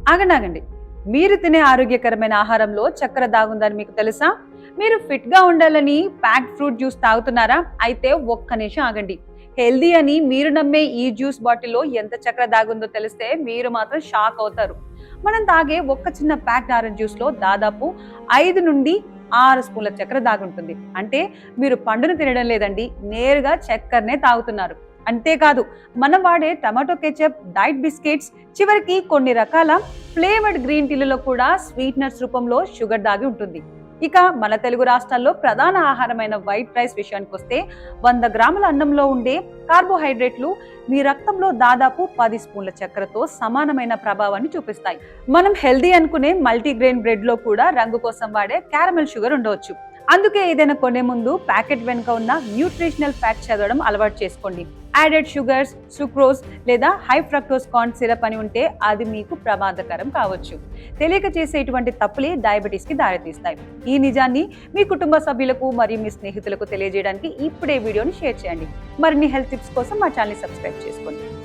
ఆగండి. మీరు తినే ఆరోగ్యకరమైన ఆహారంలో చక్కెర దాగుందని మీకు తెలుసా? మీరు ఫిట్ గా ఉండాలని ప్యాక్డ్ ఫ్రూట్ జ్యూస్ తాగుతున్నారా? అయితే ఒక్క నిమిషం ఆగండి. హెల్దీ అని మీరు నమ్మే ఈ జ్యూస్ బాటిల్లో ఎంత చక్కెర దాగుందో తెలిస్తే మీరు మాత్రం షాక్ అవుతారు. మనం తాగే ఒక్క చిన్న ప్యాక్డ్ ఆరెంజ్ జ్యూస్ లో దాదాపు 5 నుండి 6 స్పూన్ల చక్కెర దాగుంటుంది. అంటే మీరు పండును తినడం లేదండి, నేరుగా చక్కెరనే తాగుతున్నారు. అంతేకాదు, మనం వాడే టమాటో కెచప్, డైట్ బిస్కెట్స్, చివరికి కొన్ని రకాల ఫ్లేవర్డ్ గ్రీన్ టీలలో కూడా స్వీట్నర్స్ రూపంలో షుగర్ దాగి ఉంటుంది. ఇక మన తెలుగు రాష్ట్రాల్లో ప్రధాన ఆహారమైన వైట్ రైస్ విషయానికి వస్తే 100 గ్రాముల అన్నంలో ఉండే కార్బోహైడ్రేట్లు మీ రక్తంలో దాదాపు 10 స్పూన్ల చక్కెరతో సమానమైన ప్రభావాన్ని చూపిస్తాయి. మనం హెల్దీ అనుకునే మల్టీగ్రెయిన్ బ్రెడ్ లో కూడా రంగు కోసం వాడే క్యారమెల్ షుగర్ ఉండవచ్చు. అందుకే ఏదైనా కొనే ముందు ప్యాకెట్ వెనుక ఉన్న న్యూట్రిషనల్ ఫ్యాక్ట్ చదవడం అలవాటు చేసుకోండి. యాడెడ్ షుగర్స్, సుక్రోజ్ లేదా హై ఫ్రక్టోజ్ కార్న్ సిరప్ అని ఉంటే అది మీకు ప్రమాదకరం కావచ్చు. తెలియక చేసే ఇటువంటి తప్పులే డయాబెటీస్ కి దారితీస్తాయి. ఈ నిజాన్ని మీ కుటుంబ సభ్యులకు మరియు మీ స్నేహితులకు తెలియజేయడానికి ఇప్పుడే వీడియోని షేర్ చేయండి. మరిన్ని హెల్త్ టిప్స్ కోసం మా ఛానల్ సబ్స్క్రైబ్ చేసుకోండి.